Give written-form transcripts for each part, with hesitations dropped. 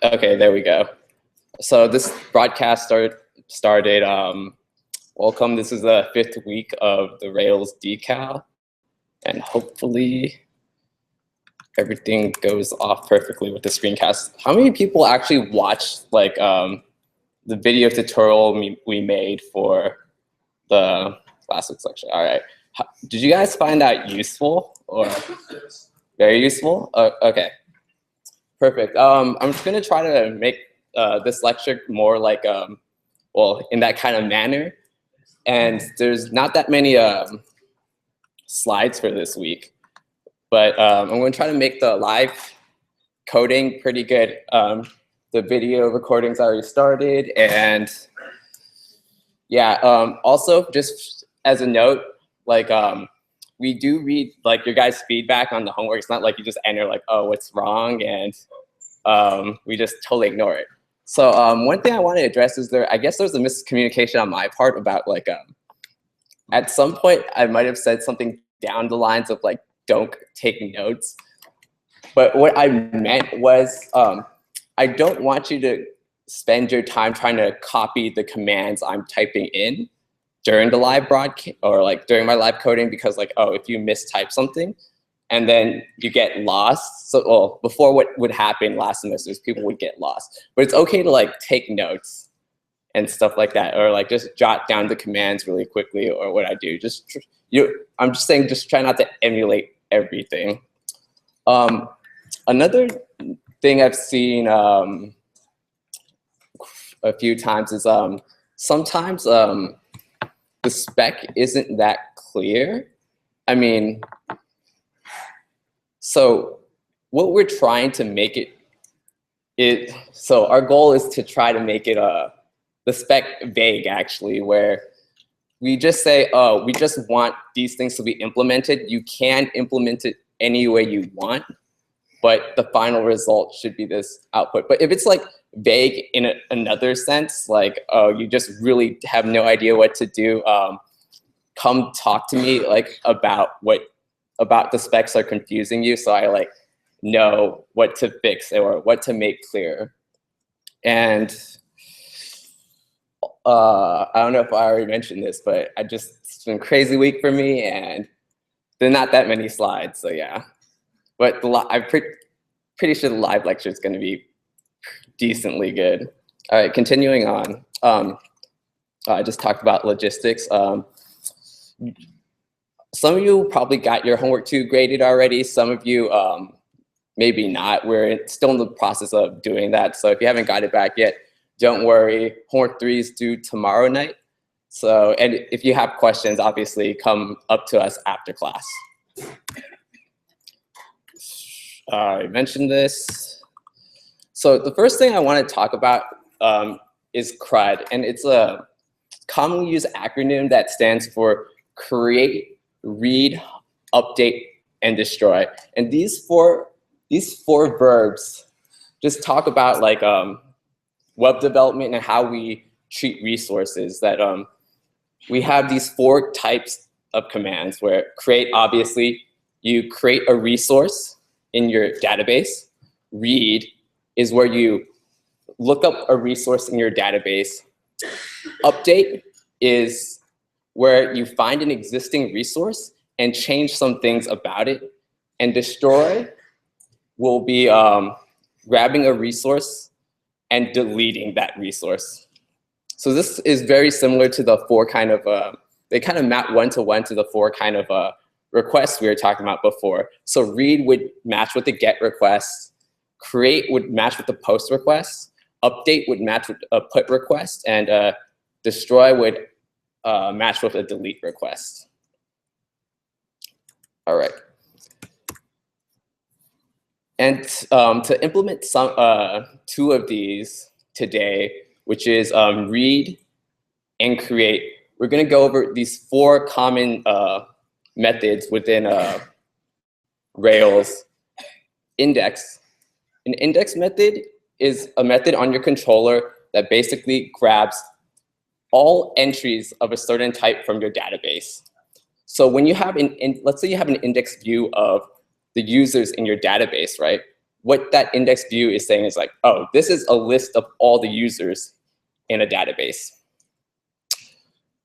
Okay, there we go. So this broadcast started. Welcome. This is the 5th week of the Rails Decal, and hopefully everything goes off perfectly with the screencast. How many people actually watched like the video tutorial we made for the last week's lecture? All right. Did you guys find that useful or very useful? Okay. Perfect. I'm just gonna try to make this lecture more like, well, in that kind of manner. And there's not that many slides for this week, but I'm gonna try to make the live coding pretty good. The video recordings already started, and yeah. Also, just as a note, like we do read like your guys' feedback on the homework. It's not like you just enter like, oh, what's wrong, and we just totally ignore it. So one thing I want to address is I guess there's a miscommunication on my part about like, at some point I might have said something down the lines of like, don't take notes. But what I meant was, I don't want you to spend your time trying to copy the commands I'm typing in during the live broadcast or like during my live coding, because like, oh, if you mistype something and then you get lost. So, well, before what would happen last semester is people would get lost, but it's okay to like take notes and stuff like that, or like just jot down the commands really quickly, or what I do. I'm just saying, just try not to emulate everything. Another thing I've seen a few times is sometimes the spec isn't that clear. I mean, so what we're trying to make so our goal is to try to make it the spec vague, actually, where we just say, oh, we just want these things to be implemented. You can implement it any way you want, but the final result should be this output. But if it's like vague in another sense, like, oh, you just really have no idea what to do, come talk to me like about the specs are confusing you, so I like know what to fix or what to make clear. And I don't know if I already mentioned this, but it's been a crazy week for me, and there are not that many slides, so yeah. But I'm pretty sure the live lecture is going to be decently good. All right, continuing on. I just talked about logistics. Some of you probably got your homework 2 graded already. Some of you maybe not. We're still in the process of doing that. So if you haven't got it back yet, don't worry. Homework 3 is due tomorrow night. So, and if you have questions, obviously come up to us after class. I mentioned this. So the first thing I want to talk about is CRUD, and it's a commonly used acronym that stands for create, read, update, and destroy. And these four verbs just talk about like web development and how we treat resources. That we have these 4 types of commands, where create, obviously, you create a resource in your database. Read is where you look up a resource in your database. Update is where you find an existing resource and change some things about it. And destroy will be grabbing a resource and deleting that resource. So this is very similar to the 4 kind of, they kind of map one-to-one to the 4 kind of requests we were talking about before. So read would match with the get request, create would match with the post request, update would match with a put request, and destroy would match with a delete request. All right. And to implement 2 of these today, which is read and create, we're going to go over these 4 common methods within Rails. Index. An index method is a method on your controller that basically grabs all entries of a certain type from your database. So when you have let's say you have an index view of the users in your database, right? what that index view is saying is like, oh, this is a list of all the users in a database.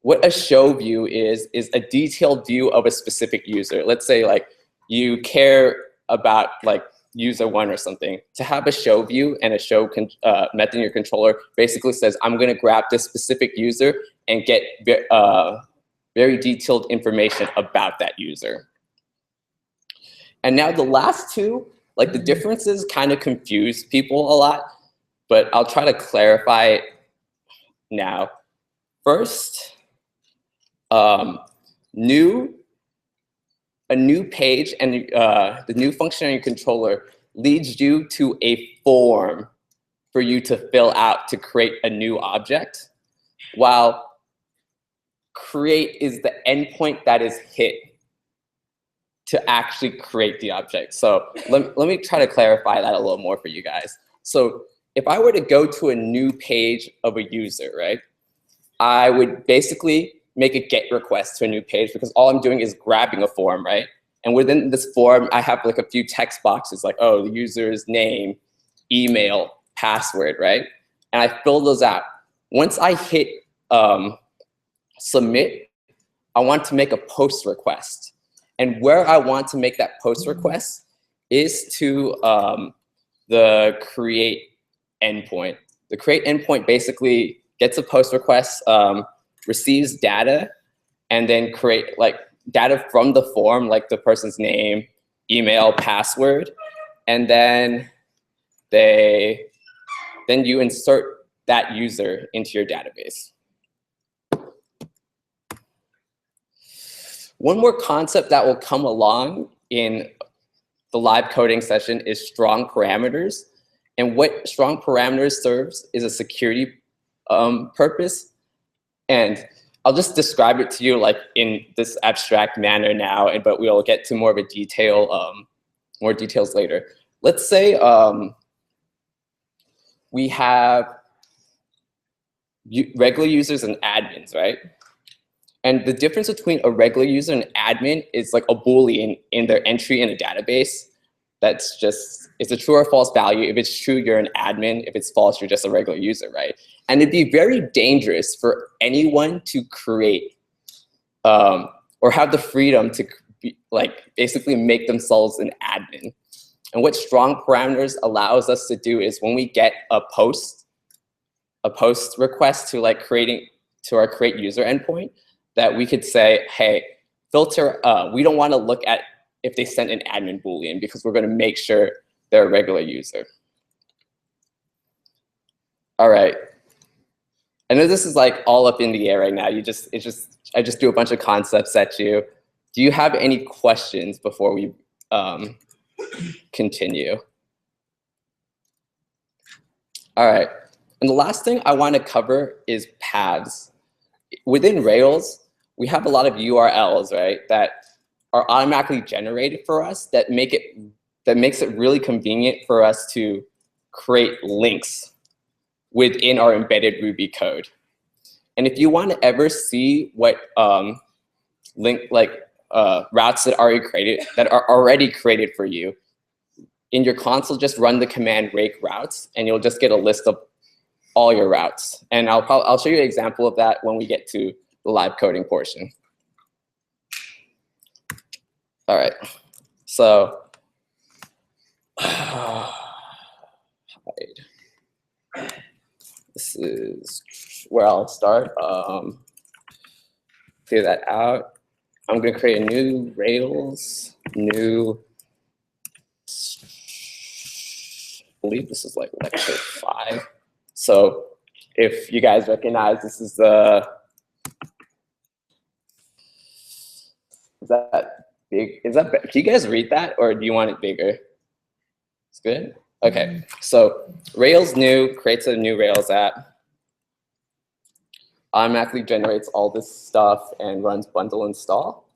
What a show view is a detailed view of a specific user. Let's say like you care about like user 1 or something. To have a show view and a show method in your controller basically says, I'm gonna grab this specific user and get very detailed information about that user. And now the last two, like the differences kind of confuse people a lot, but I'll try to clarify it now. First, a new page and the new function on your controller leads you to a form for you to fill out to create a new object, while create is the endpoint that is hit to actually create the object. So let me try to clarify that a little more for you guys. So if I were to go to a new page of a user, right, I would basically make a GET request to a new page because all I'm doing is grabbing a form, right? And within this form, I have like a few text boxes like, oh, the user's name, email, password, right? And I fill those out. Once I hit submit, I want to make a post request. And where I want to make that post request is to the create endpoint. The create endpoint basically gets a post request, receives data, and then create like data from the form, like the person's name, email, password, and then you insert that user into your database. One more concept that will come along in the live coding session is strong parameters. And what strong parameters serves is a security purpose. And I'll just describe it to you like in this abstract manner now, but we'll get to more of a detail, more details later. Let's say we have regular users and admins, right? And the difference between a regular user and admin is like a Boolean in their entry in a database. That's just, it's a true or false value. If it's true, you're an admin. If it's false, you're just a regular user, right? And it'd be very dangerous for anyone to create or have the freedom to basically make themselves an admin. And what strong parameters allows us to do is when we get a post request to like to our create user endpoint, that we could say, hey, filter, we don't want to look at if they sent an admin Boolean because we're going to make sure they're a regular user. All right. I know this is like all up in the air right now. I just do a bunch of concepts at you. Do you have any questions before we continue? All right. And the last thing I want to cover is paths. Within Rails, we have a lot of URLs, right, that are automatically generated for us that makes it really convenient for us to create links within our embedded Ruby code. And if you want to ever see what routes that are already created for you, in your console, just run the command rake routes, and you'll just get a list of all your routes. And I'll show you an example of that when we get to the live coding portion. All right, so this is where I'll start. Clear that out. I'm gonna create a new Rails, I believe this is like lecture 5. So if you guys recognize, this is the, is that big? Is that, can you guys read that or do you want it bigger? It's good? Okay, so Rails new creates a new Rails app, automatically generates all this stuff and runs bundle install.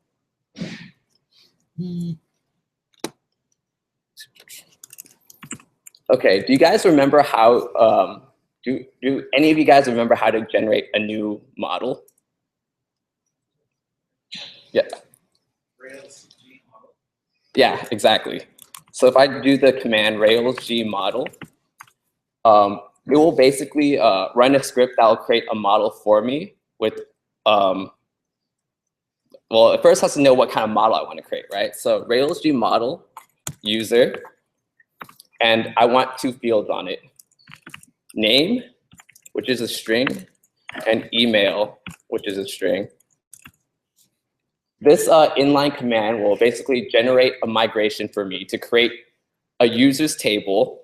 Okay, do you guys remember how, do any of you guys remember how to generate a new model? Yeah. Yeah, exactly. So if I do the command Rails G model, it will basically run a script that will create a model for me with, well, it first has to know what kind of model I want to create, right? So Rails G model, user, and I want 2 fields on it. Name, which is a string, and email, which is a string. This inline command will basically generate a migration for me to create a users table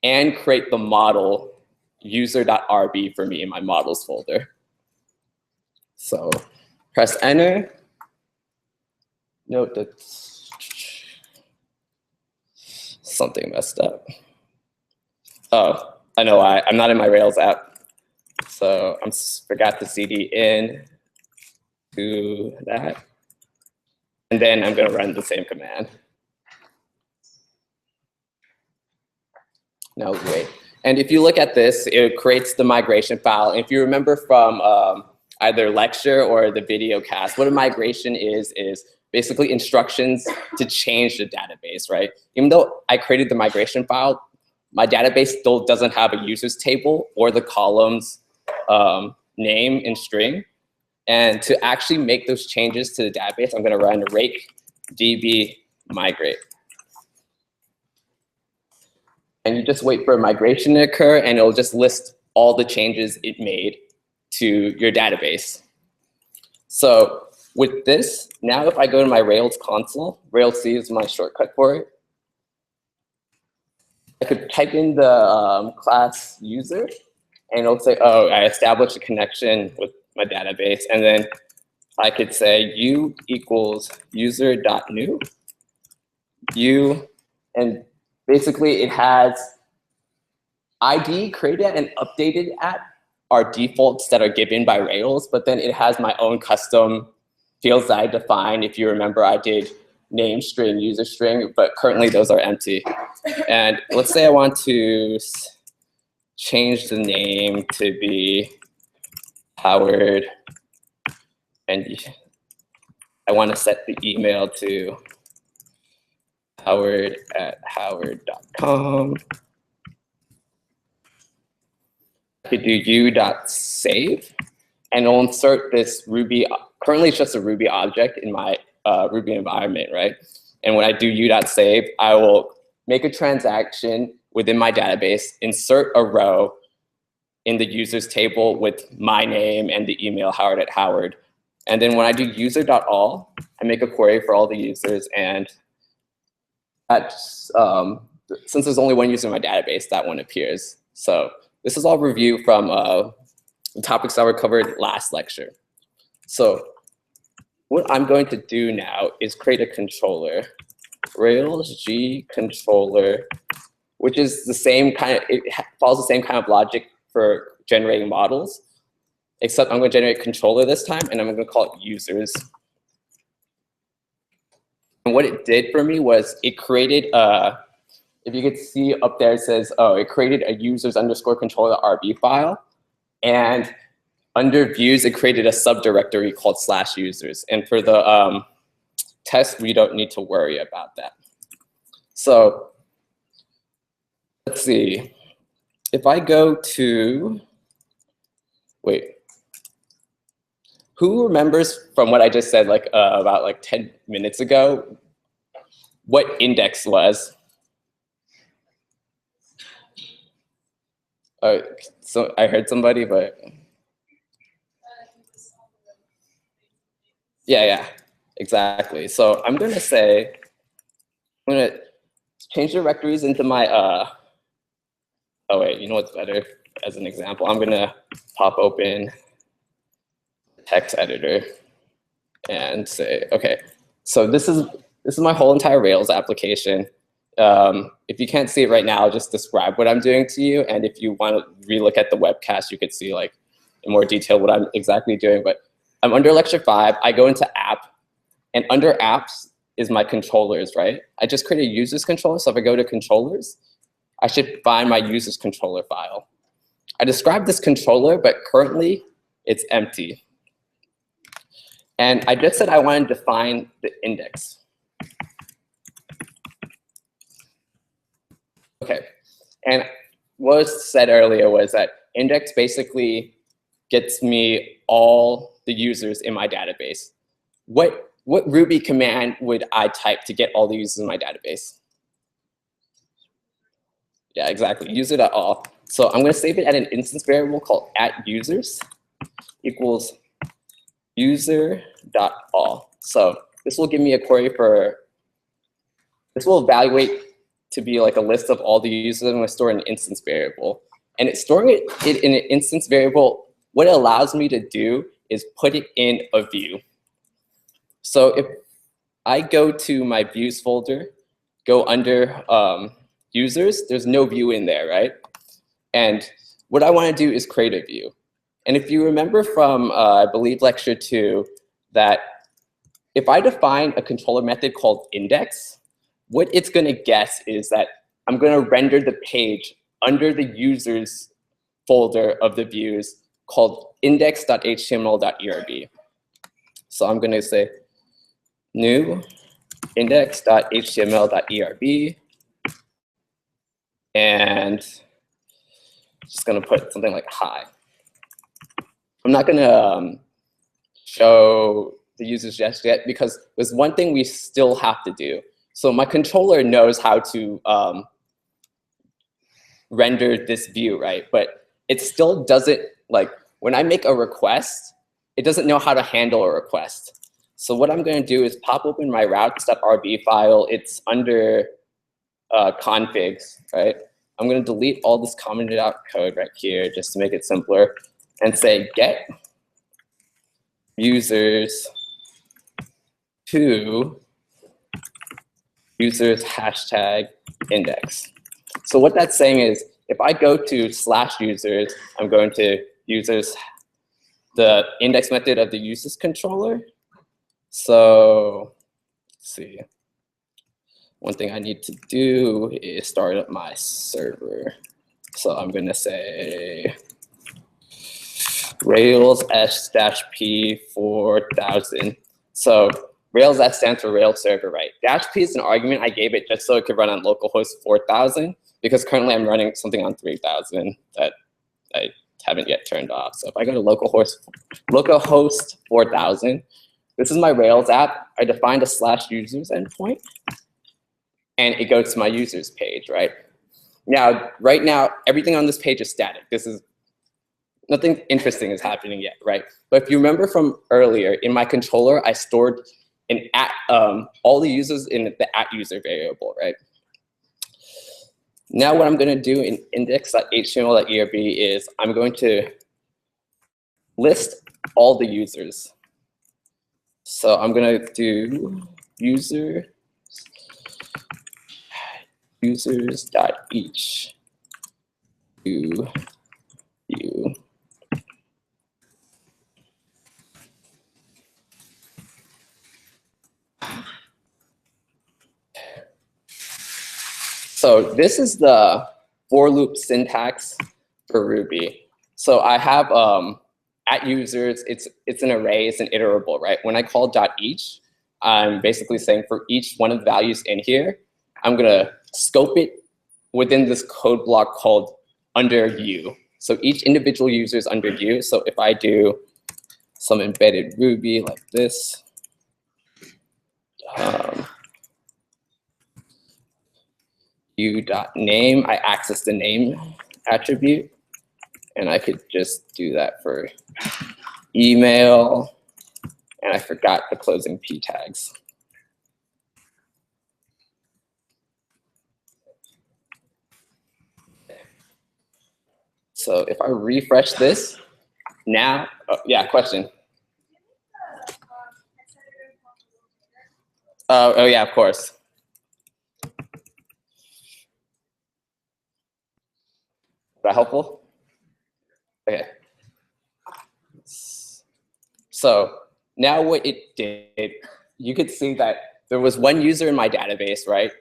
and create the model user.rb for me in my models folder. So press enter. Note that something messed up. Oh, I know why. I'm not in my Rails app. So I forgot the cd in to that. And then I'm going to run the same command. No, wait. And if you look at this, it creates the migration file. If you remember from either lecture or the video cast, what a migration is basically instructions to change the database, right? Even though I created the migration file, my database still doesn't have a users table or the columns name and string. And to actually make those changes to the database, I'm going to run rake db migrate. And you just wait for a migration to occur, and it'll just list all the changes it made to your database. So with this, now if I go to my Rails console, Rails C is my shortcut for it. I could type in the class user, and it'll say, oh, I established a connection with my database. And then I could say u equals user.new, u, and basically it has ID created and updated at are defaults that are given by Rails, but then it has my own custom fields that I define. If you remember, I did name string, user string, but currently those are empty. And let's say I want to change the name to be Howard, and I want to set the email to howard@howard.com. I could do u.save, and it'll insert this Ruby. Currently, it's just a Ruby object in my Ruby environment, right? And when I do u.save, I will make a transaction within my database, insert a row in the users table with my name and the email Howard@Howard. And then when I do user.all, I make a query for all the users, and that's, since there's only one user in my database, that one appears. So this is all review from the topics that were covered last lecture. So what I'm going to do now is create a controller, Rails G controller, which is the same kind of, it follows the same kind of logic for generating models, except I'm going to generate a controller this time, and I'm going to call it users. And what it did for me was it created if you could see up there, it says, oh, it created a users_controller.rb file. And under views, it created a subdirectory called /users. And for the test, we don't need to worry about that. So let's see. If I go to, wait. Who remembers from what I just said about 10 minutes ago what index was? So I heard somebody, but yeah, exactly. So I'm gonna say, I'm gonna change directories into my, oh wait, you know what's better? As an example, I'm gonna pop open text editor and say, okay, so this is my whole entire Rails application. If you can't see it right now, I'll just describe what I'm doing to you. And if you want to relook at the webcast, you could see in more detail what I'm exactly doing. But I'm under lecture 5. I go into app, and under apps is my controllers, right? I just created a users controller. So if I go to controllers, I should find my users controller file. I described this controller, but currently it's empty. And I just said I wanted to define the index. Okay, and what was said earlier was that index basically gets me all the users in my database. What Ruby command would I type to get all the users in my database? Yeah, exactly, user.all. So I'm going to save it at an instance variable called @users equals user.all. So this will give me a query for, this will evaluate to be like a list of all the users. I'm going to store an instance variable. And it's storing it in an instance variable. What it allows me to do is put it in a view. So if I go to my views folder, go under users, there's no view in there, right? And what I want to do is create a view. And if you remember from, I believe, lecture 2, that if I define a controller method called index, what it's going to guess is that I'm going to render the page under the users folder of the views called index.html.erb. So I'm going to say new index.html.erb, and just going to put something like hi. I'm not going to show the users just yet because there's one thing we still have to do. So my controller knows how to render this view, right? But it still doesn't, like, when I make a request, it doesn't know how to handle a request. So what I'm going to do is pop open my routes.rb file. It's under configs, right? I'm going to delete all this commented out code right here just to make it simpler and say get users to users hashtag index. So what that's saying is if I go to /users, I'm going to users, the index method of the users controller. So let's see. One thing I need to do is start up my server. So I'm going to say Rails S-P 4000. So Rails S stands for Rails server, right? -p is an argument I gave it just so it could run on localhost 4000, because currently I'm running something on 3000 that I haven't yet turned off. So if I go to localhost 4000, this is my Rails app. I defined a /users endpoint, and it goes to my users page, right? Now, right now, everything on this page is static. This is nothing interesting is happening yet, right? But if you remember from earlier, in my controller, I stored all the users in the @user variable, right? Now what I'm going to do in index.html.erb is I'm going to list all the users. So I'm going to do users.each view. So this is the for loop syntax for Ruby. So I have @users, it's an array, it's an iterable, right? When I call .each, I'm basically saying for each one of the values in here, I'm gonna scope it within this code block called under view. So each individual user is under view. So if I do some embedded Ruby like this, view.name, I access the name attribute, and I could just do that for email, and I forgot the closing p tags. So if I refresh this, now, yeah, question. Oh yeah, of course. Is that helpful? Okay. So now what it did, you could see that there was one user in my database, right?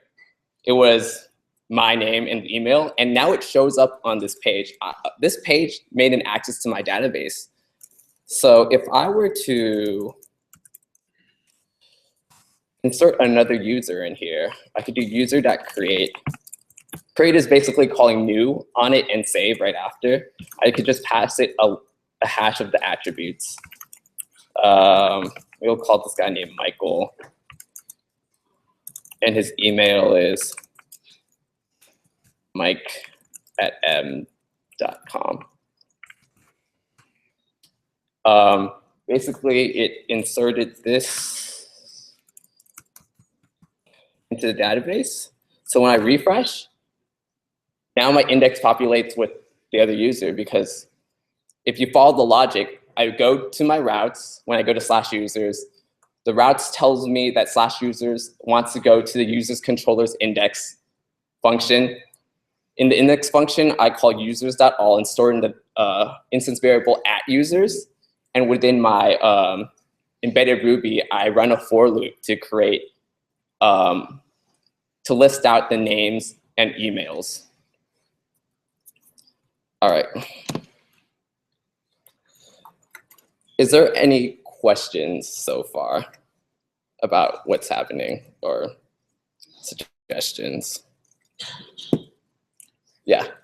It was my name and email, and now it shows up on this page. This page made an access to my database. So if I were to insert another user in here, I could do user.create Create is basically calling new on it and save right after. I could just pass it a hash of the attributes. We'll call this guy named Michael. And his email is mike@m.com. Basically, it inserted this into the database. So when I refresh, now my index populates with the other user, because if you follow the logic, I go to my routes. When I go to /users, the routes tells me that /users wants to go to the user's controller's index function. In the index function, I call users.all and store in the instance variable @users. And within my embedded Ruby, I run a for loop to create, to list out the names and emails. All right. Is there any questions so far about what's happening or suggestions? Yeah. I noticed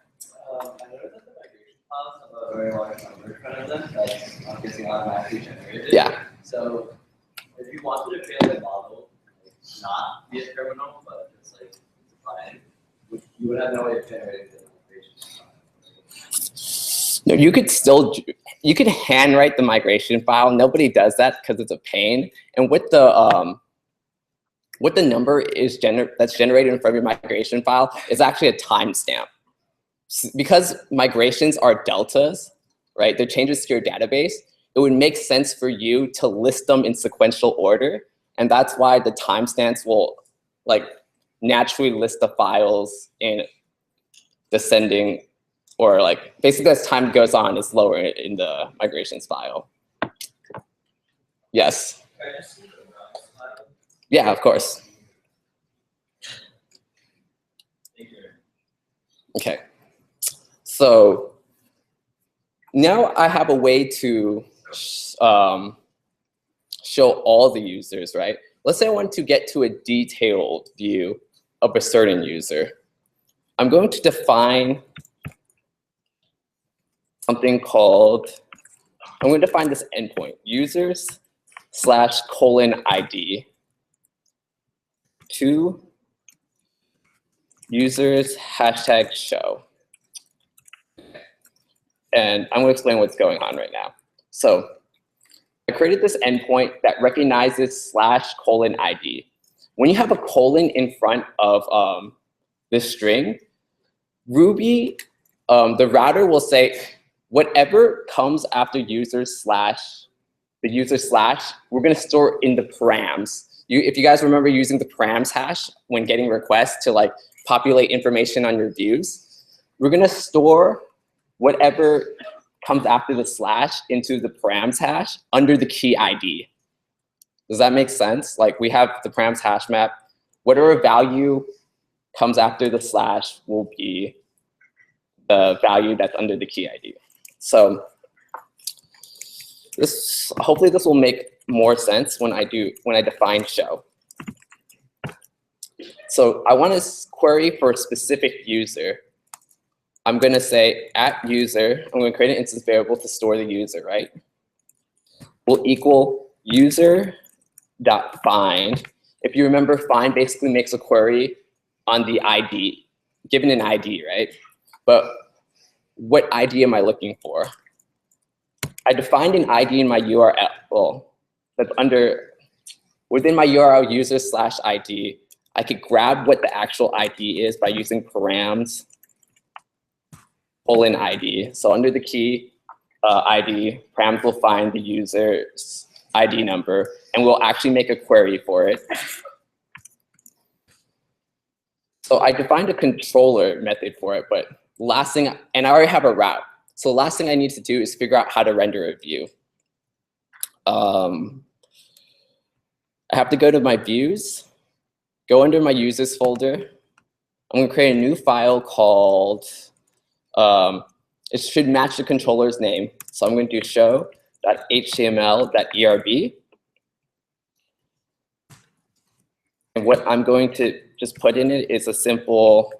that the migration files have a very large number in front of them that's obviously automatically generated. Yeah. So if you wanted to create a model, like, not via terminal, but just like define, you would have no way of generating the migration file. No, you could still, you could handwrite the migration file. Nobody does that because it's a pain. And what the number is that's generated in front of your migration file is actually a timestamp. Because migrations are deltas, right? They're changes to your database. It would make sense for you to list them in sequential order. And that's why the timestamps will like naturally list the files in descending, or like basically as time goes on, it's lower in the migrations file. Yes. Yeah, of course. Okay. So now I have a way to show all the users, right? Let's say I want to get to a detailed view of a certain user. I'm going to define something called, I'm going to define this endpoint, users/:ID to users #show. And I'm going to explain what's going on right now. So I created this endpoint that recognizes /:ID. When you have a colon in front of this string, Ruby, the router will say, whatever comes after the user slash, we're going to store in the params. If you guys remember using the params hash when getting requests to like populate information on your views, we're going to store whatever comes after the slash into the params hash under the key ID. Does that make sense? Like we have the params hash map. Whatever value comes after the slash will be the value that's under the key ID. So hopefully this will make more sense when I define show. So I want to query for a specific user. I'm going to say @user. I'm going to create an instance variable to store the user, right? Will equal user.find. If you remember, find basically makes a query on the ID, given an ID, right? But what ID am I looking for? I defined an ID in my URL that's within my URL user/ID. I could grab what the actual ID is by using params :ID. So under the key ID, params will find the user's ID number, and we'll actually make a query for it. So I defined a controller method for it, but last thing, and I already have a route. So the last thing I need to do is figure out how to render a view. I have to go to my views, go under my users folder. I'm going to create a new file called, it should match the controller's name. So I'm going to do show.html.erb. And what I'm going to just put in it is a simple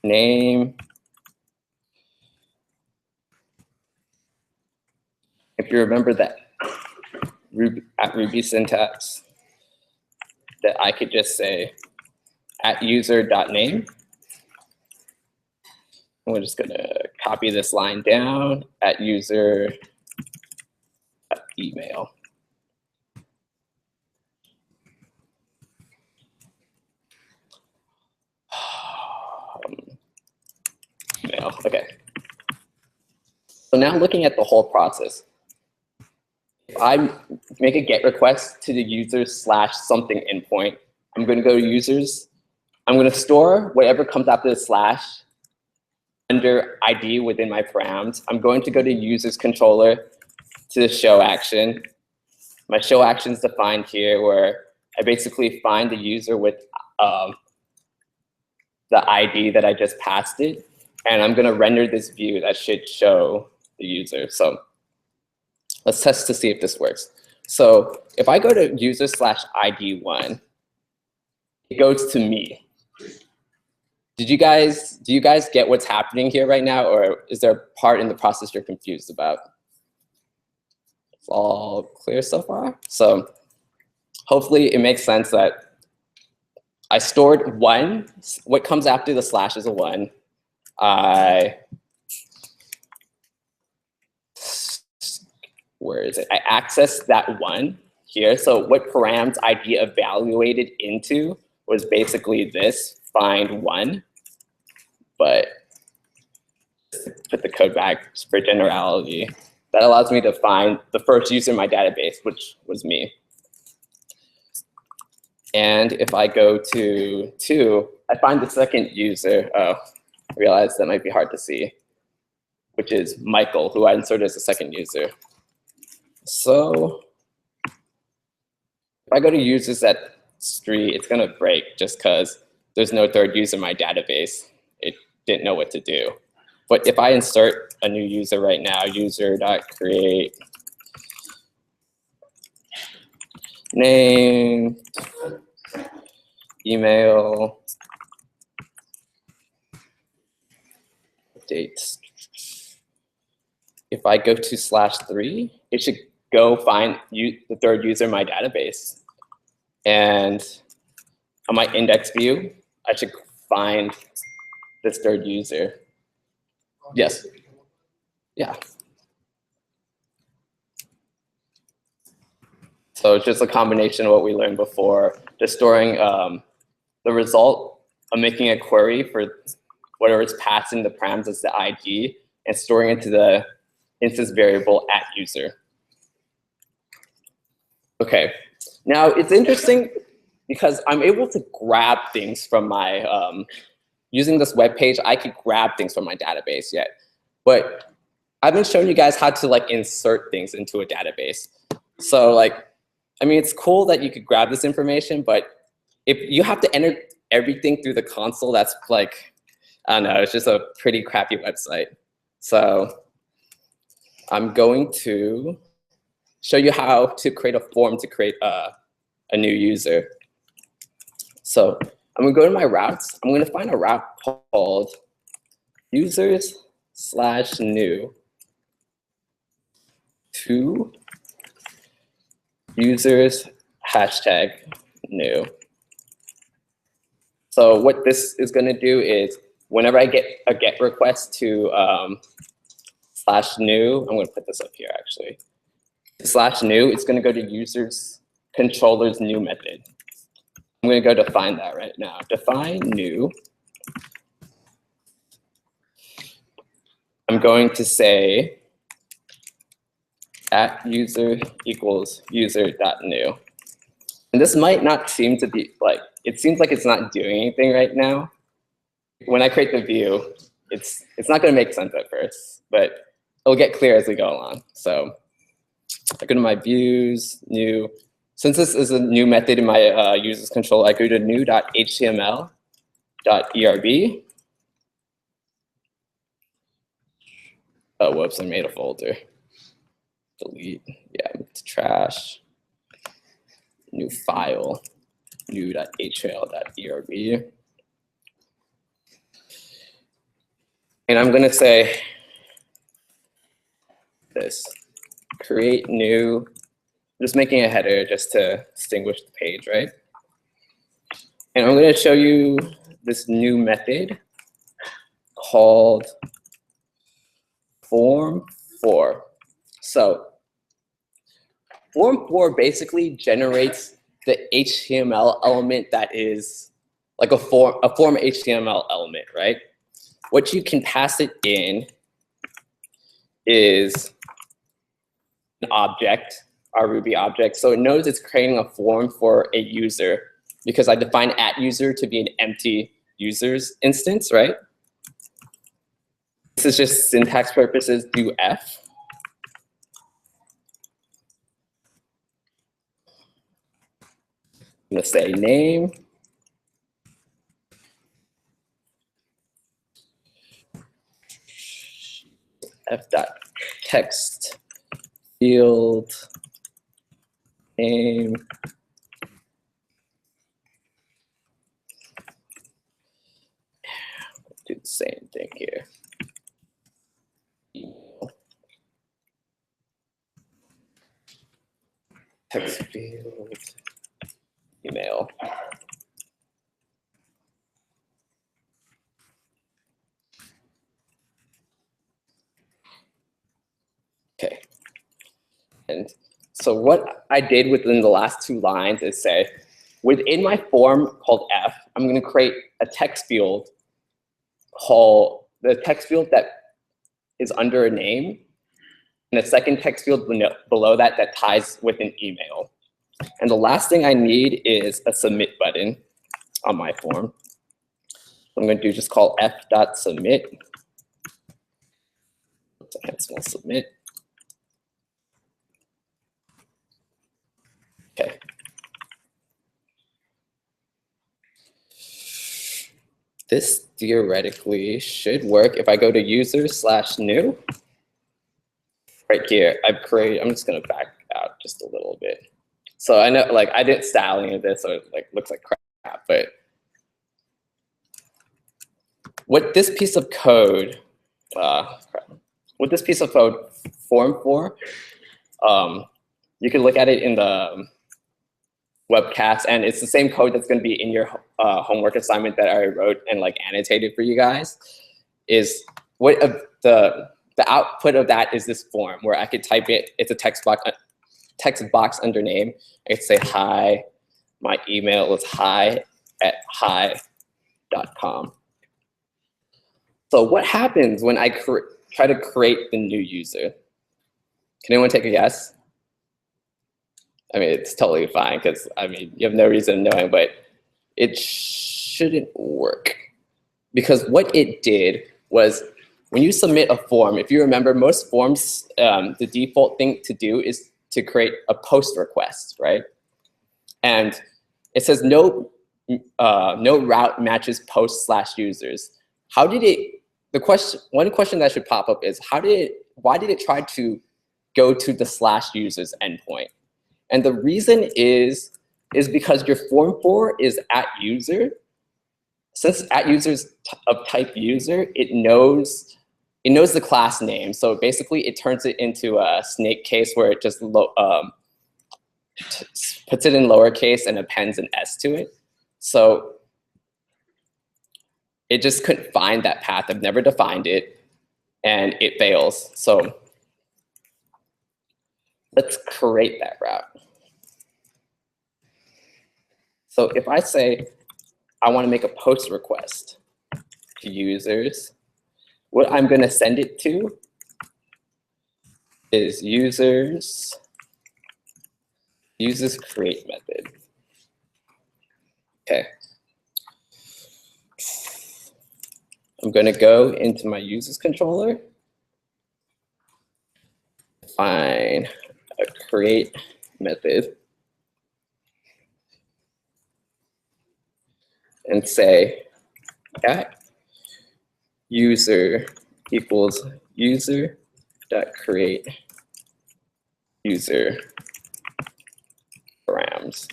name. If you remember that Ruby syntax, that I could just say @user.name. We're just gonna copy this line down @user.email. Email. Okay. So now looking at the whole process, if I make a GET request to the user/something endpoint, I'm going to go to users. I'm going to store whatever comes after the slash under ID within my params. I'm going to go to users controller to the show action. My show action is defined here, where I basically find the user with the ID that I just passed it, and I'm going to render this view that should show the user. So let's test to see if this works. So if I go to user/ID1, it goes to me. Do you guys get what's happening here right now, or is there a part in the process you're confused about? It's all clear so far. So hopefully it makes sense that I stored 1. What comes after the slash is a 1. Where is it? I accessed that 1 here. So what params ID evaluated into was basically this, find 1. But put the code back for generality. That allows me to find the first user in my database, which was me. And if I go to 2, I find the second user. Oh, I realize that might be hard to see, which is Michael, who I inserted as the second user. So if I go to users@3, it's going to break just because there's no third user in my database. It didn't know what to do. But if I insert a new user right now, user.create name, email, dates. If I go to /3, it should go find the third user in my database. And on my index view, I should find this third user. Yes. Yeah. So it's just a combination of what we learned before, just storing the result of making a query for whatever is passing the params as the ID, and storing it to the instance variable @user. Okay, now it's interesting because I'm able to grab things from my, using this web page, I could grab things from my database yet. But I've been showing you guys how to like insert things into a database. So like, I mean, it's cool that you could grab this information, but if you have to enter everything through the console, that's like, I don't know, it's just a pretty crappy website. So I'm going to show you how to create a form to create a new user. So I'm gonna go to my routes. I'm gonna find a route called users/new to users #new. So what this is gonna do is whenever I get a GET request to /new, I'm gonna put this up here actually. /new, it's gonna go to users controller's new method. I'm gonna go define that right now. Define new. I'm going to say @user equals user.new. And this might not seem to be like, it seems like it's not doing anything right now. When I create the view, it's not gonna make sense at first, but it'll get clear as we go along. So I go to my views, new. Since this is a new method in my users control, I go to new.html.erb. Oh, whoops, I made a folder. Delete, yeah, to trash. New file, new.html.erb. And I'm gonna say this, create new, just making a header just to distinguish the page, right? And I'm gonna show you this new method called form4. So form4 basically generates the HTML element that is like a form HTML element, right? What you can pass it in is an object, our Ruby object. So it knows it's creating a form for a user because I define @user to be an empty users instance, right? This is just syntax purposes, do F. I'm gonna say name. F dot text field name. Do the same thing here. Email. Text field email. Okay. And so what I did within the last 2 lines is say, within my form called F, I'm going to create a text field called the text field that is under a name, and a second text field below that that ties with an email. And the last thing I need is a submit button on my form. I'm going to do just call f.submit. Small submit. Okay. This theoretically should work if I go to user/new. Right here, I'm just gonna back out just a little bit. So I know, like, I didn't style any of this, so it like looks like crap. But what this piece of code, form4, you can look at it in the webcast, and it's the same code that's going to be in your homework assignment that I wrote and like annotated for you guys. Is what the output of that is this form where I could type it. It's a text box under name. I could say hi. My email is hi@hi.com. So what happens when I try to create the new user? Can anyone take a guess? I mean, it's totally fine because, I mean, you have no reason knowing, but it shouldn't work. Because what it did was when you submit a form, if you remember, most forms, the default thing to do is to create a post request, right? And it says no route matches post/users. How did it, one question that should pop up is, why did it try to go to the /users endpoint? And the reason is because your form4 is @user. Since @user is of type user, it knows the class name. So basically, it turns it into a snake case where it just puts it in lowercase and appends an S to it. So it just couldn't find that path. I've never defined it, and it fails. So let's create that route. So if I say I want to make a post request to users, what I'm going to send it to is users create method. Okay. I'm going to go into my users controller, find a create method, and say @user equals user.create user params.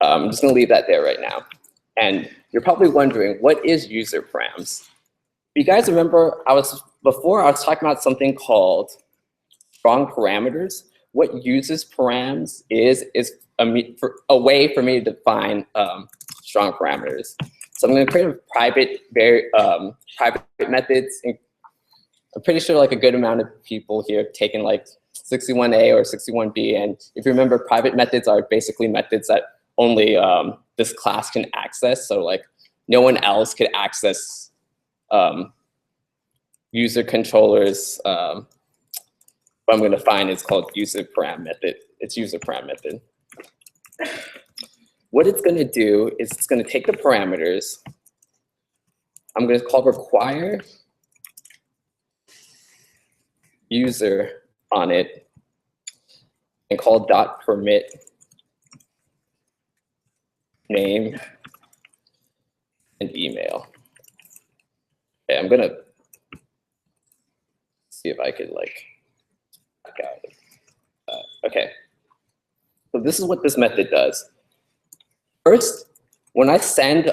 I'm just going to leave that there right now. And you're probably wondering, what is user params? you guys remember, before I was talking about something called strong parameters. What uses params is a way for me to define strong parameters. So I'm going to create a private methods. And I'm pretty sure like a good amount of people here have taken like 61A or 61B. And if you remember, private methods are basically methods that only this class can access. So like no one else could access user controllers. What I'm going to find is called user param method. It's user param method. What it's going to do is it's going to take the parameters. I'm going to call require user on it and call dot permit name and email. Okay, I'm going to see if I could like out it. Okay, so this is what this method does. First, when I send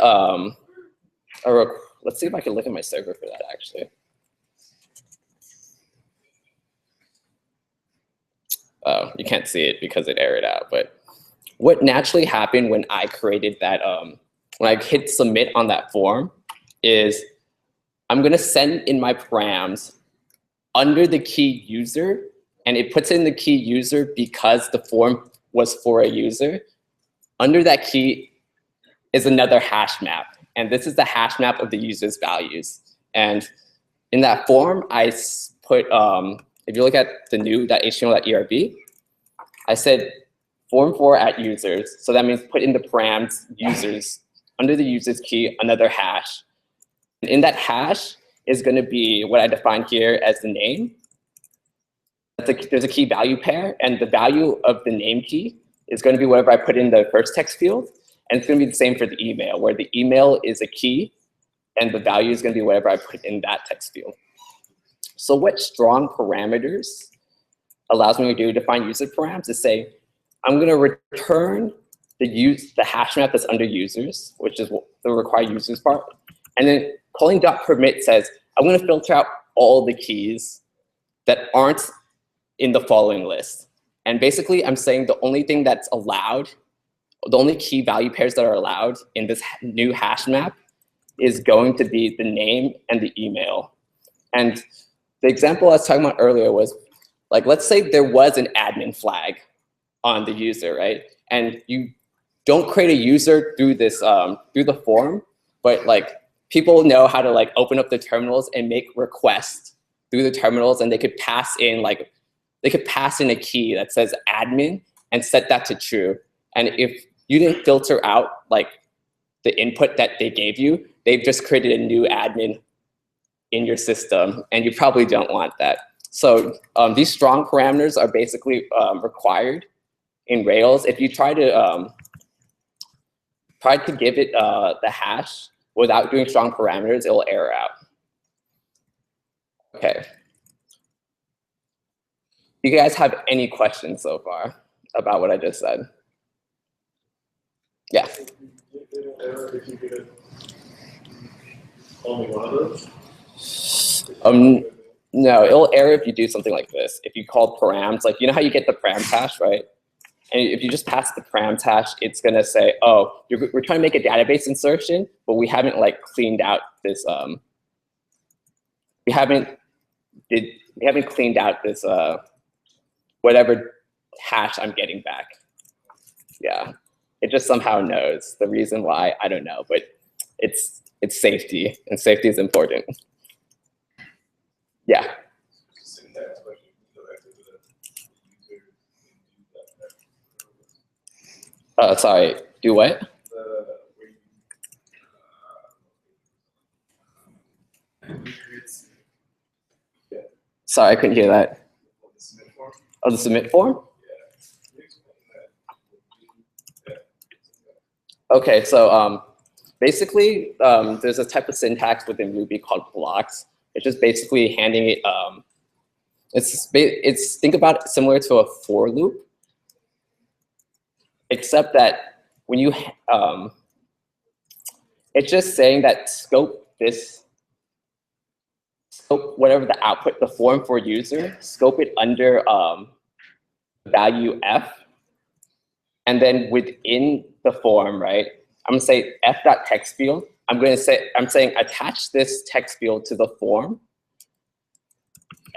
let's see if I can look at my server for that actually. Oh, you can't see it because it errored out, but what naturally happened when I created that, when I hit submit on that form is I'm gonna send in my params under the key user, and it puts in the key user because the form was for a user. Under that key is another hash map, and this is the hash map of the user's values. And in that form, I put, if you look at the new.html.erb, I said form for at users. So that means put in the params users, under the users key, another hash. And in that hash is going to be what I defined here as the name. There's a key value pair, and the value of the name key is going to be whatever I put in the first text field. And it's going to be the same for the email, where the email is a key, and the value is going to be whatever I put in that text field. So what strong parameters allows me to do to define user params is say, I'm going to return the hash map that's under users, which is the required users part. And then calling .permit says, I'm going to filter out all the keys that aren't in the following list. And basically, I'm saying the only thing that's allowed, the only key value pairs that are allowed in this new hash map is going to be the name and the email. And the example I was talking about earlier was, like, let's say there was an admin flag on the user, right? And you don't create a user through this, through the form, but like people know how to like open up the terminals and make requests through the terminals, and they could pass in like, they could pass in a key that says admin and set that to true. And if you didn't filter out like the input that they gave you, they've just created a new admin in your system, and you probably don't want that. So these strong parameters are basically required in Rails. If you try to give it the hash without doing strong parameters, it will error out. Okay. Do you guys have any questions so far about what I just said? Yeah. If you get only one of those? No, it'll error if you do something like this. If you call params, like, you know how you get the params hash, right? And if you just pass the params hash, it's gonna say, oh, we're trying to make a database insertion, but we haven't like cleaned out this, we haven't cleaned out this, whatever hash I'm getting back. Yeah, it just somehow knows. The reason why, I don't know, but it's safety, and safety is important. Yeah. Sorry, do what? Sorry, I couldn't hear that. Oh, the submit form? Okay, so basically, there's a type of syntax within Ruby called blocks. It's just basically handing it, it's think about it similar to a for loop, except that when you, it's just saying that scope this scope whatever the output, the form for user, scope it under value f, and then within the form, right? I'm gonna say f.text field. I'm saying attach this text field to the form,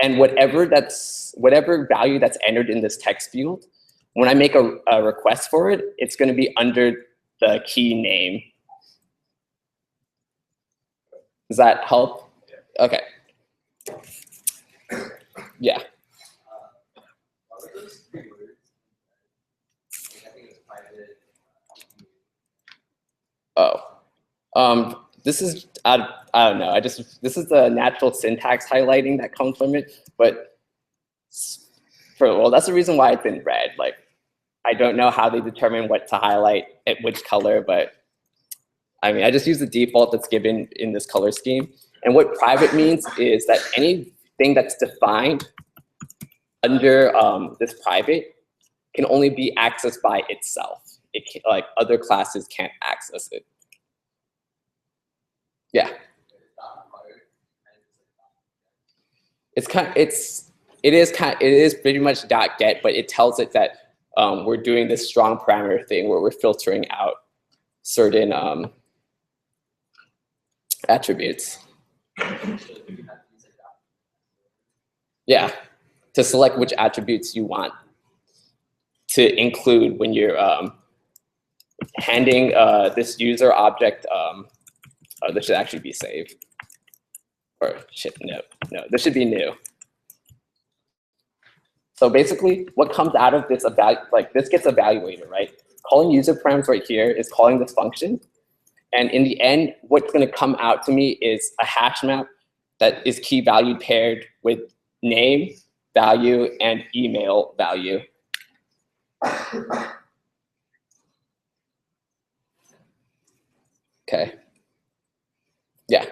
and whatever value that's entered in this text field, when I make a request for it, it's going to be under the key name. Does that help? Yeah. Okay. Yeah. What were those 3 words? I think it was private. This is, I don't know. This is the natural syntax highlighting that comes from it. But well, that's the reason why it's in red. Like, I don't know how they determine what to highlight at which color, but I mean, I just use the default that's given in this color scheme. And what private means is that anything that's defined under this private can only be accessed by itself. It can, like, other classes can't access it. Yeah. It is pretty much .get, but it tells it that we're doing this strong parameter thing where we're filtering out certain attributes. Yeah, to select which attributes you want to include when you're handing this user object. This should actually be saved. Or shit, no, this should be new. So basically, what comes out of this this gets evaluated, right? Calling user params right here is calling this function. And in the end, what's going to come out to me is a hash map that is key value paired with name, value, and email value. Okay. Yeah.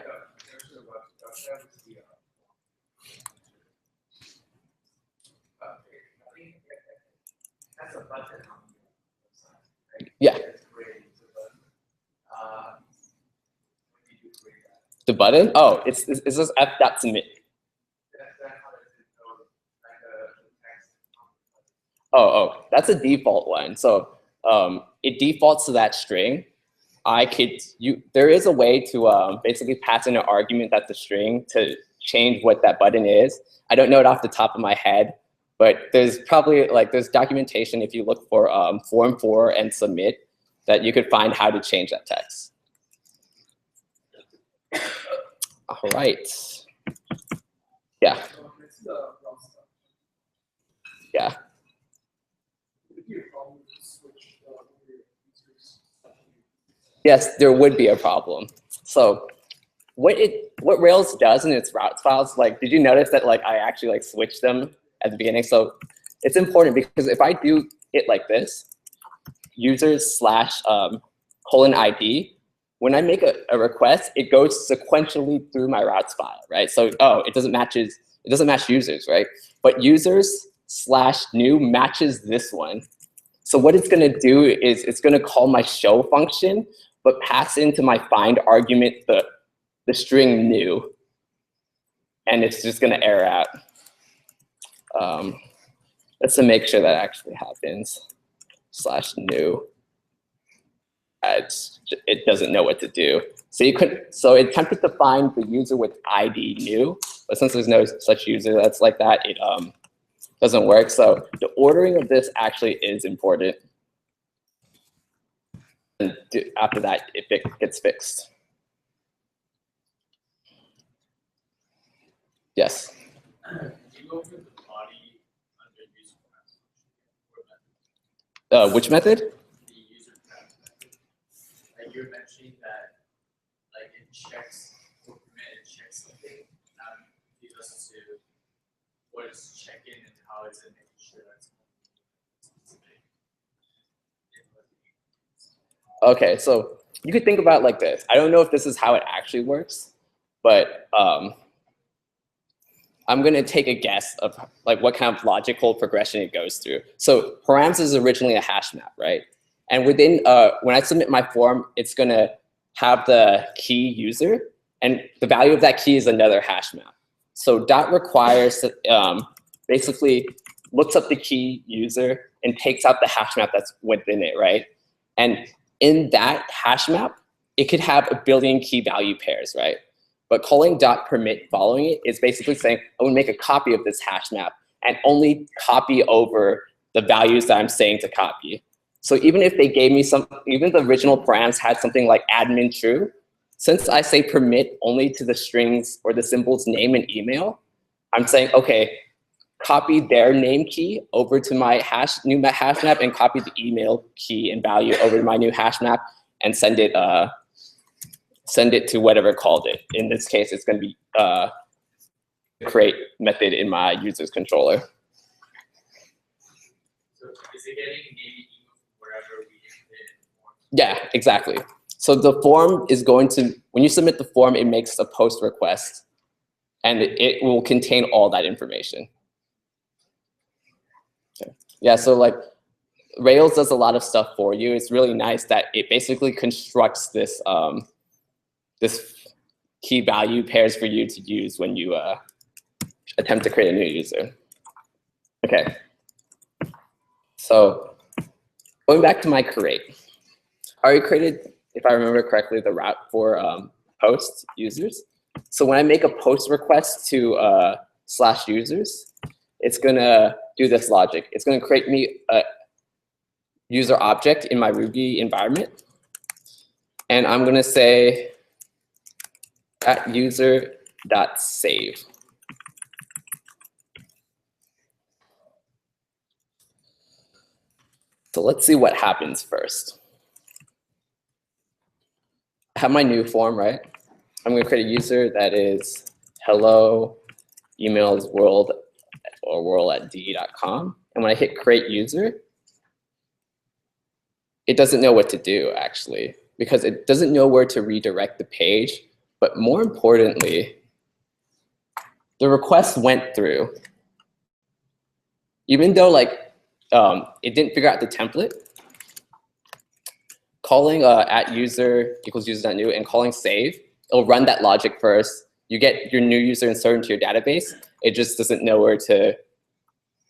Yeah. The button? Oh, it's this f.submit. Oh, that's a default one. So it defaults to that string. There is a way to basically pass in an argument that's a string to change what that button is. I don't know it off the top of my head, but there's probably there's documentation if you look for form for and submit that you could find how to change that text. All right. Yeah. Yeah. Yes, there would be a problem. So what Rails does in its routes files, did you notice that I actually switched them at the beginning? So it's important because if I do it like this, users / ID, when I make a request, it goes sequentially through my routes file, right? So it doesn't match users, right? But users / new matches this one. So what it's gonna do is it's gonna call my show function, but pass into my find argument the string new, and it's just gonna error out. Let's make sure that actually happens. /new. It doesn't know what to do. So it attempted to find the user with ID new, but since there's no such user that's like that, it doesn't work. So the ordering of this actually is important. And after that, it gets fixed. Yes. Do you go through the body under user params? Which method? The user params method. Like you were mentioning that it checks for commit, it checks something. Leads us to what is check-in and how is it making sure that's specific. Okay, so you could think about it like this. I don't know if this is how it actually works, but I'm gonna take a guess of what kind of logical progression it goes through. So params is originally a hash map, right? And within when I submit my form, it's gonna have the key user, and the value of that key is another hash map. So dot requires basically looks up the key user and takes out the hash map that's within it, right? And in that hash map, it could have a billion key value pairs, right? But calling dot permit following it is basically saying, I'm gonna make a copy of this hash map and only copy over the values that I'm saying to copy. So even if they gave me even the original params had something like admin true, since I say permit only to the strings or the symbol's name and email, I'm saying, okay, copy their name key over to my new hash map and copy the email key and value over to my new hash map and send it to whatever called it. In this case, it's going to be create method in my user's controller. So is it getting maybe email from wherever we input in the form? Yeah, exactly. So the form is going to, when you submit the form, it makes a post request and it will contain all that information. Okay. Yeah, so like Rails does a lot of stuff for you. It's really nice that it basically constructs this, this key value pairs for you to use when you attempt to create a new user. Okay. So going back to my create, I already created, if I remember correctly, the route for post users. So when I make a post request to /users, it's gonna do this logic. It's gonna create me a user object in my Ruby environment. And I'm gonna say @user.save. So let's see what happens first. I have my new form, right? I'm gonna create a user that is hello emails world or world@d.com. And when I hit create user, it doesn't know what to do actually, because it doesn't know where to redirect the page. But more importantly, the request went through. Even though like it didn't figure out the template, calling @user equals user.new and calling save, it'll run that logic first. You get your new user inserted into your database. It just doesn't know where to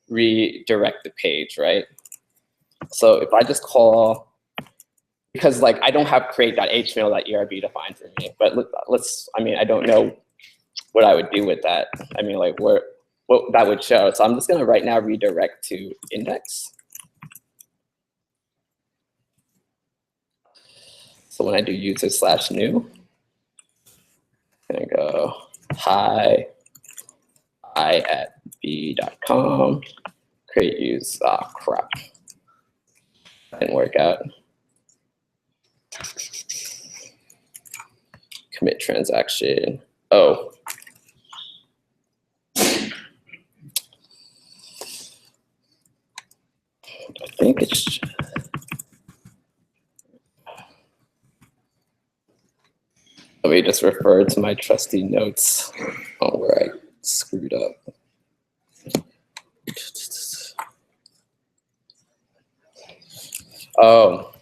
redirect the page, right? So if I just call, because like I don't have create.html.erb defined for me, but I mean, I don't know what I would do with that. I mean, like what that would show. So I'm just gonna right now redirect to index. So when I do user/new, I'm gonna go hi I@b.com, create use, crap. Didn't work out. Commit transaction. Oh. I think it's, let me just refer to my trusty notes on where I screwed up. Oh,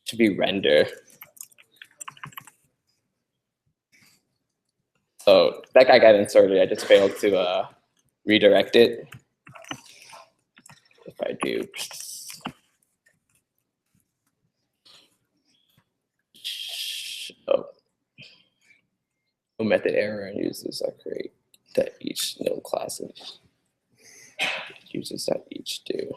should be render. So that guy got inserted. I just failed to redirect it. If I do, oh, no method error and uses I create that each node classes uses that each do.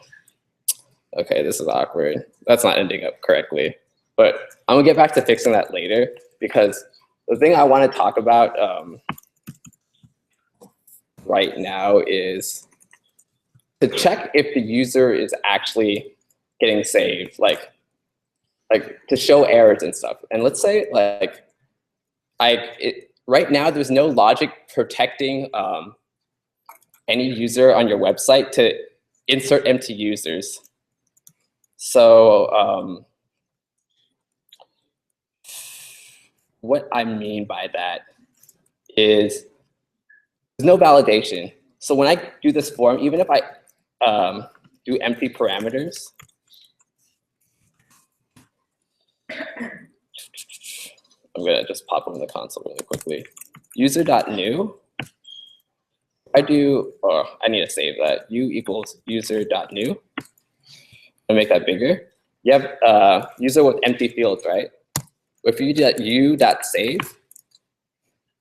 Okay, this is awkward. That's not ending up correctly, but I'm gonna get back to fixing that later, because the thing I want to talk about right now is to check if the user is actually getting saved, like to show errors and stuff. And let's say like right now there's no logic protecting any user on your website to insert empty users. So what I mean by that is there's no validation. So when I do this form, even if I do empty parameters, I'm gonna just pop them in the console really quickly. user.new. I need to save that. U equals user.new. And make that bigger. You have user with empty fields, right? If you do that u.save,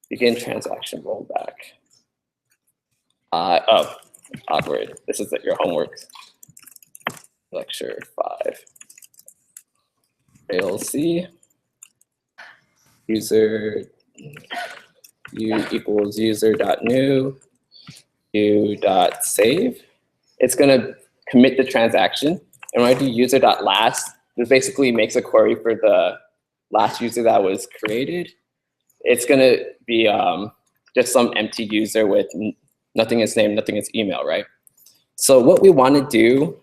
begin transaction rollback. Awkward. This is your homework. Lecture 5. ALC user u equals user.new u.save. It's going to commit the transaction. And when I do user.last, this basically makes a query for the last user that was created. It's going to be just some empty user with nothing is name, nothing is email, right? So what we want to do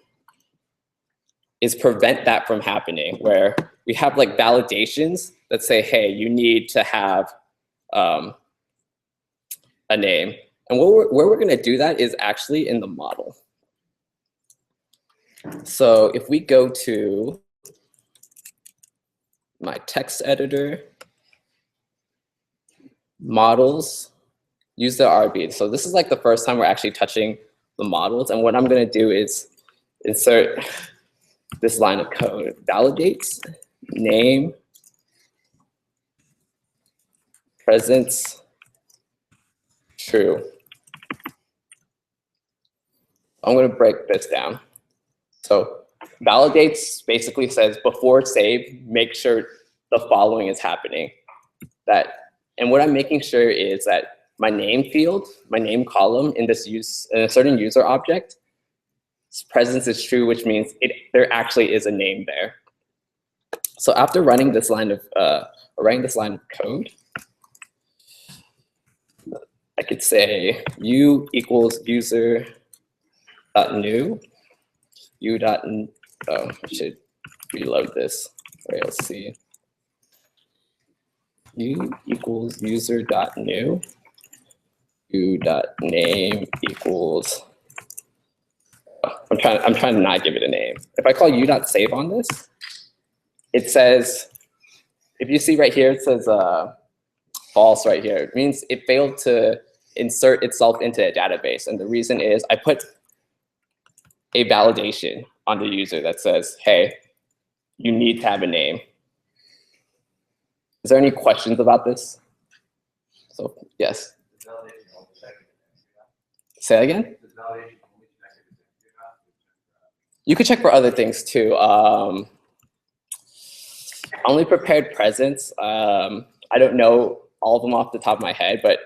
is prevent that from happening, where we have like validations that say, hey, you need to have a name. And where we're going to do that is actually in the model. So if we go to my text editor, models, use the RB. So this is like the first time we're actually touching the models. And what I'm going to do is insert this line of code. Validates name, presence, true. I'm going to break this down. So validates basically says before save, make sure the following is happening. And what I'm making sure is that my name field, my name column in this in a certain user object, presence is true, which means there actually is a name there. So after running this line of code, I could say u equals user dot new I should reload this, or else see. U equals user dot new u dot name equals. I'm trying to not give it a name. If I call u dot save on this, it says, if you see right here, it says false right here. It means it failed to insert itself into a database, and the reason is I put a validation on the user that says, hey, you need to have a name. Is there any questions about this? So, yes. Say that again? You could check for other things too. Only prepared presence. I don't know all of them off the top of my head, but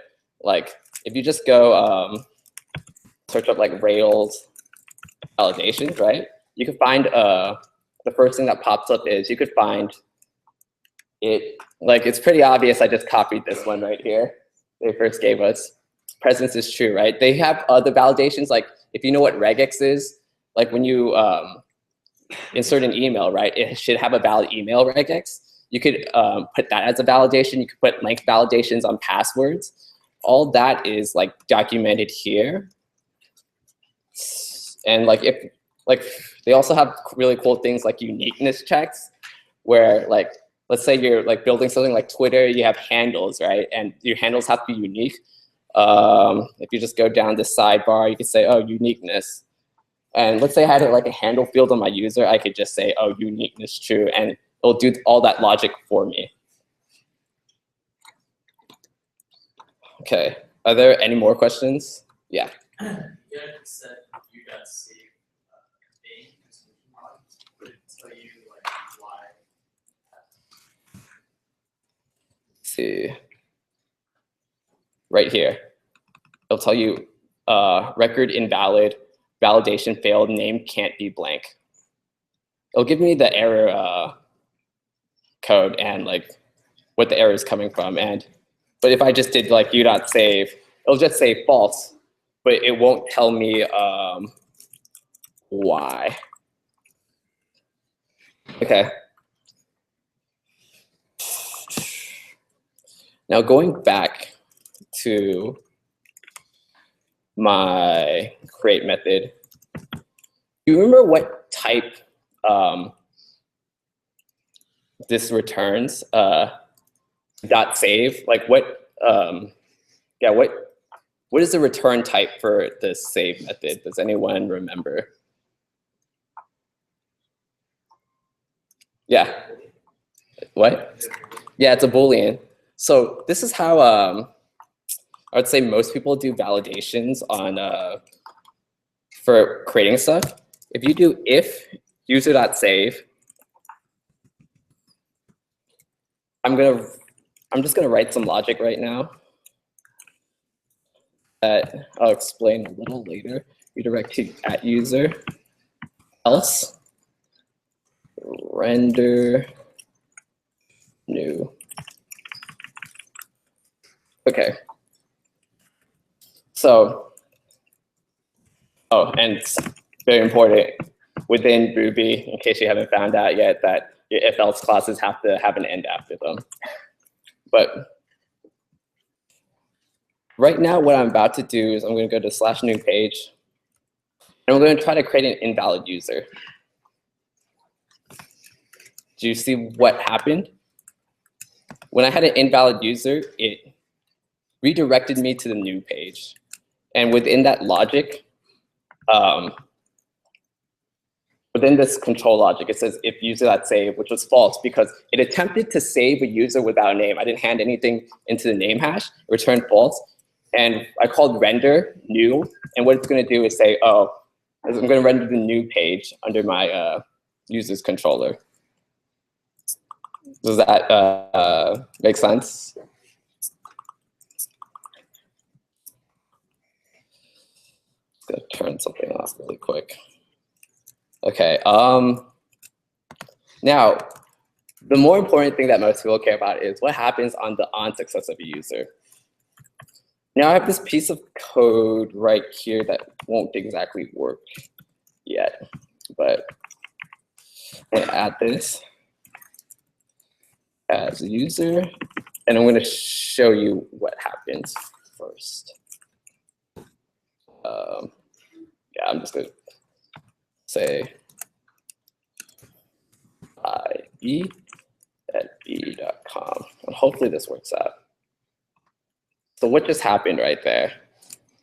like if you just go search up like Rails validations, right? You can find the first thing that pops up is you could find it, like it's pretty obvious. I just copied this one right here. They first gave us presence is true, right? They have other validations, like if you know what regex is, like when you insert an email, right? It should have a valid email regex. You could put that as a validation. You could put length validations on passwords. All that is like documented here. And like they also have really cool things like uniqueness checks, where like let's say you're like building something like Twitter, you have handles, right? And your handles have to be unique. If you just go down this sidebar, you could say, oh, uniqueness. And let's say I had like a handle field on my user, I could just say, oh, uniqueness true, and it'll do all that logic for me. Okay, are there any more questions? Yeah. You had said you got saved name, would it tell you like why? Let's see. Right here, it'll tell you record invalid, validation failed, name can't be blank. It'll give me the error code and like what the error is coming from. But if I just did like u.save, it'll just say false, but it won't tell me why. Okay. Now going back to my create method, do you remember what type this returns? Dot save, like what yeah, what is the return type for the save method? Does anyone remember? Yeah. What? Yeah, it's a Boolean. So this is how I would say most people do validations on for creating stuff. If you do if user.save, I'm just gonna write some logic right now that I'll explain a little later. Redirect to @user, else render new. Okay. So, oh, and it's very important within Ruby, in case you haven't found out yet, that your if-else clauses have to have an end after them. But right now, what I'm about to do is I'm going to go to /new page, and we're going to try to create an invalid user. Do you see what happened? When I had an invalid user, it redirected me to the new page. And within that logic, within this control logic, it says if user.save, which was false because it attempted to save a user without a name. I didn't hand anything into the name hash, it returned false. And I called render new. And what it's going to do is say, oh, I'm going to render the new page under my user's controller. Does that make sense? I'm going to turn something off really quick. Okay. Now, the more important thing that most people care about is what happens on the on success of a user. Now I have this piece of code right here that won't exactly work yet, but I'm going to add this as a user, and I'm going to show you what happens first. Yeah, I'm just going to say IE@b.com, and hopefully this works out. So what just happened right there?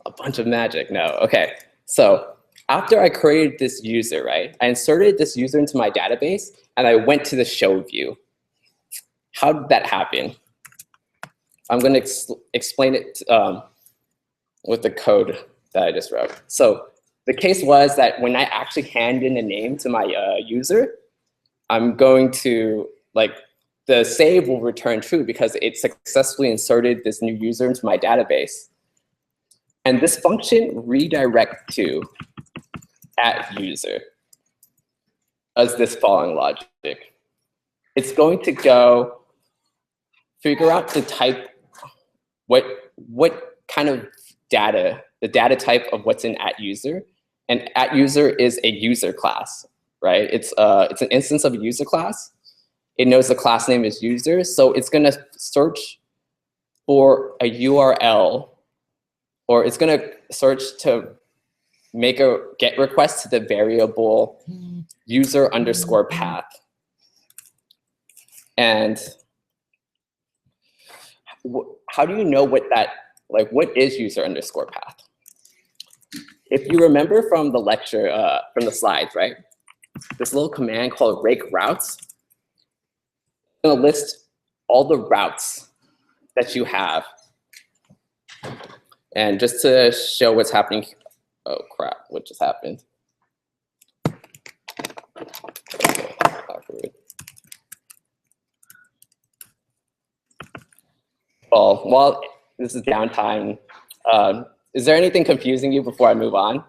A bunch of magic. No, okay. So after I created this user, right, I inserted this user into my database, and I went to the show view. How did that happen? I'm going to explain it with the code that I just wrote. So the case was that when I actually hand in a name to my user, I'm going to, like, the save will return true because it successfully inserted this new user into my database. And this function redirect to @user does this following logic. It's going to go figure out the type, what kind of data, the data type of what's in @user, and @user is a user class, right? It's an instance of a user class. It knows the class name is user, so it's going to search for a URL, or it's going to search to make a GET request to the variable user_path. And how do you know what that, like, what is user_path? If you remember from the lecture, from the slides, right? This little command called rake routes, it's going to list all the routes that you have. And just to show what's happening, oh crap, what just happened? Okay, awkward. Well, while this is downtime, is there anything confusing you before I move on?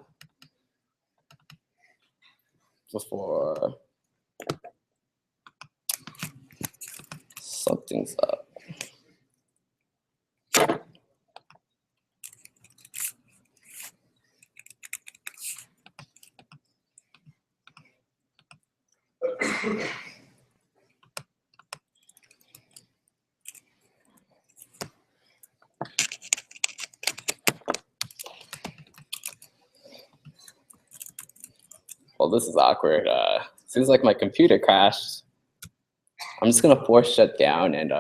Before something's up. Well, this is awkward. Seems like my computer crashed. I'm just gonna force shut down and